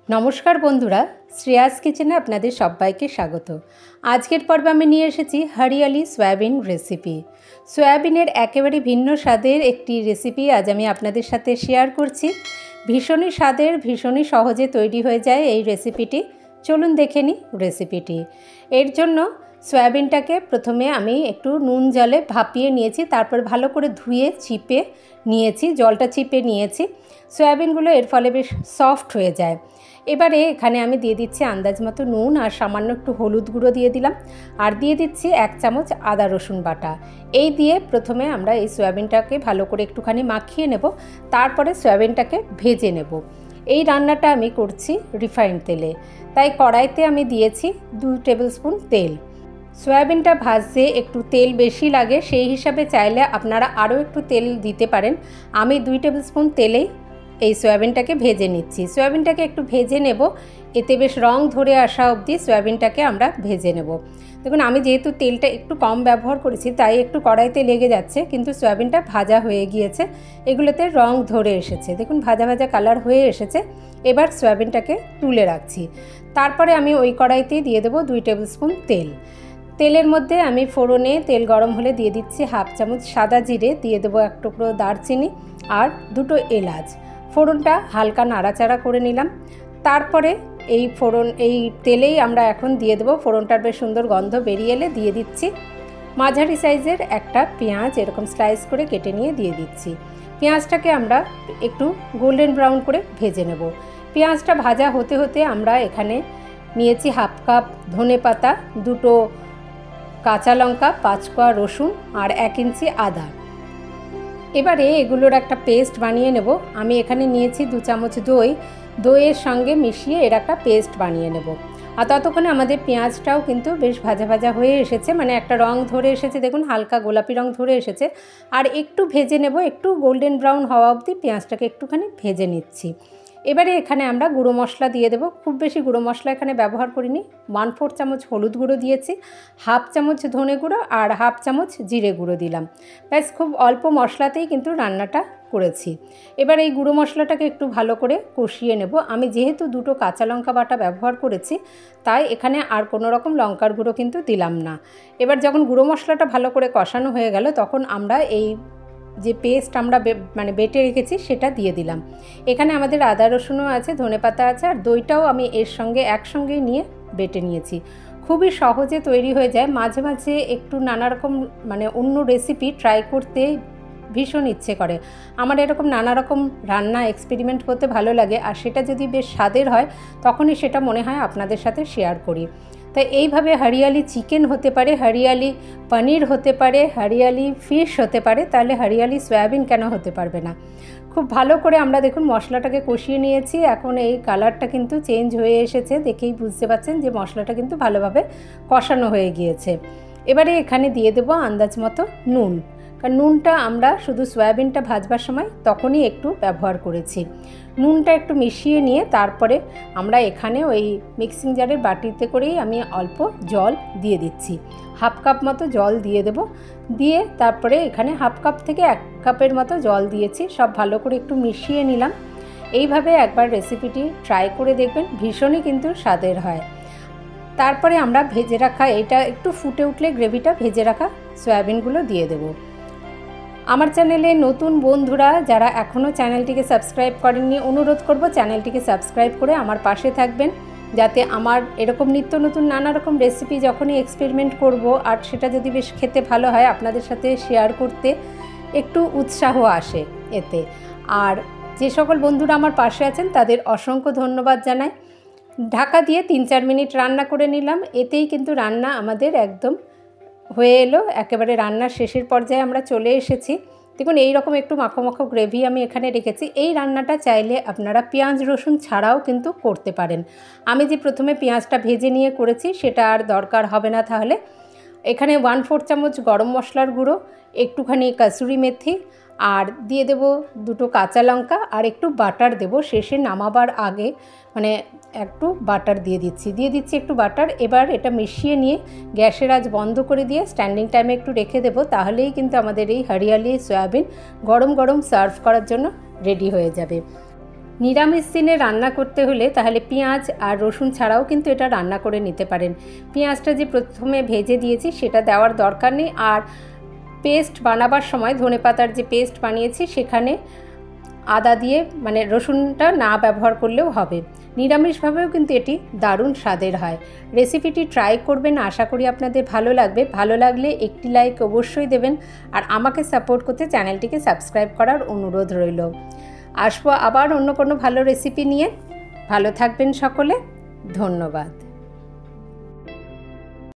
নমস্কার বন্ধুরা, শ্রেয়াস কিচেনে আপনাদের সবাইকে স্বাগত। আজকের পর্বে আমি নিয়ে এসেছি হরিয়ালি সয়াবিন রেসিপি। সয়াবিনের একেবারে ভিন্ন স্বাদের একটি রেসিপি আজ আমি আপনাদের সাথে শেয়ার করছি। ভীষণই স্বাদের, ভীষণই সহজে তৈরি হয়ে যায় এই রেসিপিটি। চলুন দেখে নিই রেসিপিটি। এর জন্য সয়াবিনটাকে প্রথমে আমি একটু নুন জলে ভাপিয়ে নিয়েছি, তারপর ভালো করে ধুয়ে চিপে নিয়েছি, জলটা চিপে নিয়েছি। সয়াবিনগুলো এর ফলে বেশ সফট হয়ে যায়। এবারে এখানে আমি দিয়ে দিচ্ছি আন্দাজ মতো নুন আর সামান্য একটু হলুদ গুঁড়ো দিয়ে দিলাম, আর দিয়ে দিচ্ছি 1 চামচ আদা রসুন বাটা। এই দিয়ে প্রথমে আমরা এই সয়াবিনটাকে ভালো করে একটুখানি মাখিয়ে নেব, তারপরে সয়াবিনটাকে ভেজে নেব। এই রান্নাটা আমি করছি রিফাইন্ড তেলে, তাই কড়াইতে আমি দিয়েছি 2 টেবিল স্পুন তেল। সয়াবিনটা ভাজতে একটু তেল বেশি লাগে, সেই হিসাবে চাইলে আপনারা আরও একটু তেল দিতে পারেন। আমি 2 টেবিল স্পুন তেলেই এই সয়াবিনটাকে ভেজে নিচ্ছি। সয়াবিনটাকে একটু ভেজে নেব, এতে বেশ রং ধরে আসা অবধি সয়াবিনটাকে আমরা ভেজে নেব। দেখুন, আমি যেহেতু তেলটা একটু কম ব্যবহার করেছি তাই একটু কড়াইতে লেগে যাচ্ছে, কিন্তু সয়াবিনটা ভাজা হয়ে গিয়েছে, এগুলোতে রং ধরে এসেছে। দেখুন, ভাজা ভাজা কালার হয়ে এসেছে। এবার সয়াবিনটাকে তুলে রাখছি। তারপরে আমি ওই কড়াইতেই দিয়ে দেবো 2 টেবিল স্পুন তেল। তেলের মধ্যে আমি ফোড়নে তেল গরম হলে দিয়ে দিচ্ছি 1/2 চামচ সাদা জিরে, দিয়ে দেবো 1 টুকরো দারচিনি আর 2টো এলাচ। ফোড়নটা হালকা নাড়াচাড়া করে নিলাম। তারপরে এই তেলেই আমরা এখন দিয়ে দেবো, ফোড়নটার বেশ সুন্দর গন্ধ বেরিয়ে এলে দিয়ে দিচ্ছি মাঝারি সাইজের একটা পেঁয়াজ, এরকম স্লাইস করে কেটে নিয়ে দিয়ে দিচ্ছি। পেঁয়াজটাকে আমরা একটু গোল্ডেন ব্রাউন করে ভেজে নেব। পেঁয়াজটা ভাজা হতে হতে আমরা এখানে নিয়েছি 1/2 কাপ ধনেপাতা, 2টো কাঁচা লঙ্কা, 5 কোয়া রসুন আর 1 ইঞ্চি আদা। এবারে এগুলোর একটা পেস্ট বানিয়ে নেব। আমি এখানে নিয়েছি 2 চামচ দই, দইয়ের সঙ্গে মিশিয়ে এর একটা পেস্ট বানিয়ে নেব। আর ততক্ষণে আমাদের পেঁয়াজটাও কিন্তু বেশ ভাজা ভাজা হয়ে এসেছে, মানে একটা রং ধরে এসেছে, দেখুন হালকা গোলাপি রং ধরে এসেছে। আর একটু ভেজে নেব, একটু গোল্ডেন ব্রাউন হওয়া অবধি পেঁয়াজটাকে একটুখানি ভেজে নিচ্ছি। এবারে এখানে আমরা গুঁড়ো মশলা দিয়ে দেবো। খুব বেশি গুঁড়ো মশলা এখানে ব্যবহার করিনি। 1/4 চামচ হলুদ গুঁড়ো দিয়েছি, 1/2 চামচ ধনে গুঁড়ো আর 1/2 চামচ জিরে গুঁড়ো দিলাম। ব্যাস, খুব অল্প মশলাতেই কিন্তু রান্নাটা করেছি। এবার এই গুঁড়ো মশলাটাকে একটু ভালো করে কষিয়ে নেব। আমি যেহেতু 2টো কাঁচা লঙ্কা বাটা ব্যবহার করেছি, তাই এখানে আর কোনো রকম লঙ্কার গুঁড়ো কিন্তু দিলাম না। এবার যখন গুঁড়ো মশলাটা ভালো করে কষানো হয়ে গেল, তখন আমরা এই যে পেস্ট আমরা বেটে রেখেছি সেটা দিয়ে দিলাম। এখানে আমাদের আদা রসুনও আছে, ধনেপাতা আছে, আর দইটাও আমি এর সঙ্গে একসঙ্গেই নিয়ে বেটে নিয়েছি। খুবই সহজে তৈরি হয়ে যায়। মাঝে মাঝে একটু নানা রকম অন্য রেসিপি ট্রাই করতে ভীষণ ইচ্ছে করে। আমার এরকম নানা রকম রান্না এক্সপেরিমেন্ট করতে ভালো লাগে, আর সেটা যদি বেশ স্বাদের হয় তখনই সেটা মনে হয় আপনাদের সাথে শেয়ার করি। তাই এইভাবে হরিয়ালি চিকেন হতে পারে, হরিয়ালি পনির হতে পারে, হরিয়ালি ফিশ হতে পারে, তাহলে হরিয়ালি সয়াবিন কেন হতে পারবে না। খুব ভালো করে আমরা দেখুন মশলাটাকে কষিয়ে নিয়েছি। এখন এই কালারটা কিন্তু চেঞ্জ হয়ে এসেছে, দেখেই বুঝতে পারছেন যে মশলাটা কিন্তু ভালোভাবে কষানো হয়ে গিয়েছে। এবারে এখানে দিয়ে দেবো আন্দাজ মতো নুন, কারণ নুনটা আমরা শুধু সয়াবিনটা ভাজবার সময় তখনই একটু ব্যবহার করেছি। নুনটা একটু মিশিয়ে নিয়ে তারপরে আমরা এখানে ওই মিক্সিং জারের বাটিতে করেই আমি অল্প জল দিয়ে দিচ্ছি। 1/2 কাপ মতো জল দিয়ে দেব। দিয়ে তারপরে এখানে 1/2 কাপ থেকে 1 কাপের মতো জল দিয়েছি। সব ভালো করে একটু মিশিয়ে নিলাম। এইভাবে একবার রেসিপিটি ট্রাই করে দেখবেন, ভীষণই কিন্তু স্বাদের হয়। তারপরে আমরা ভেজে রাখা, এটা একটু ফুটে উঠলে গ্রেভিটা ভেজে রাখা সয়াবিনগুলো দিয়ে দেবো। আমার চ্যানেলে নতুন বন্ধুরা যারা এখনও চ্যানেলটিকে সাবস্ক্রাইব করেননি, অনুরোধ করব চ্যানেলটিকে সাবস্ক্রাইব করে আমার পাশে থাকবেন, যাতে আমার এরকম নিত্য নতুন নানা রকম রেসিপি যখনই এক্সপেরিমেন্ট করব আর সেটা যদি বেশ খেতে ভালো হয়, আপনাদের সাথে শেয়ার করতে একটু উৎসাহ আসে এতে। আর যে সকল বন্ধুরা আমার পাশে আছেন তাদের অসংখ্য ধন্যবাদ জানাই। ঢাকা দিয়ে 3-4 মিনিট রান্না করে নিলাম। এতেই কিন্তু রান্না আমাদের একদম হয়ে এলো, একেবারে রান্নার শেষের পর্যায়ে আমরা চলে এসেছি। দেখুন, এই রকম একটু মাখো মাখো গ্রেভি আমি এখানে রেখেছি। এই রান্নাটা চাইলে আপনারা পেঁয়াজ রসুন ছাড়াও কিন্তু করতে পারেন। আমি যে প্রথমে পেঁয়াজটা ভেজে নিয়ে করেছি সেটা আর দরকার হবে না। তাহলে এখানে 1/4 চামচ গরম মশলার গুঁড়ো, একটুখানি কাসুরি মেথি, আর দিয়ে দেব 2টো কাঁচা লঙ্কা আর একটু বাটার দেব শেষে নামাবার আগে, একটু বাটার দিয়ে দিচ্ছি একটু বাটার। এবার এটা মিশিয়ে নিয়ে গ্যাসের আঁচ বন্ধ করে দিয়ে স্ট্যান্ডিং টাইমে একটু রেখে দেবো। তাহলেই কিন্তু আমাদের এই হরিয়ালি সয়াবিন গরম গরম সার্ভ করার জন্য রেডি হয়ে যাবে। নিরামিষ দিনে রান্না করতে হলে তাহলে পেঁয়াজ আর রসুন ছাড়াও কিন্তু এটা রান্না করে নিতে পারেন। পেঁয়াজটা যে প্রথমে ভেজে দিয়েছি সেটা দেওয়ার দরকার নেই। আর পেস্ট বানাবার সময় ধনেপাতার যে পেস্ট বানিয়েছি সেখানে আদা দিয়ে মানে রসুনটা না ব্যবহার করলেও হবে। নিরামিষভাবেও কিন্তু এটি দারুণ স্বাদের হয়। রেসিপিটি ট্রাই করবেন, আশা করি আপনাদের ভালো লাগবে। ভালো লাগলে একটি লাইক অবশ্যই দেবেন আর আমাকে সাপোর্ট করতে চ্যানেলটিকে সাবস্ক্রাইব করার অনুরোধ রইল। আসবো আবার অন্য কোনো ভালো রেসিপি নিয়ে। ভালো থাকবেন সকলে, ধন্যবাদ।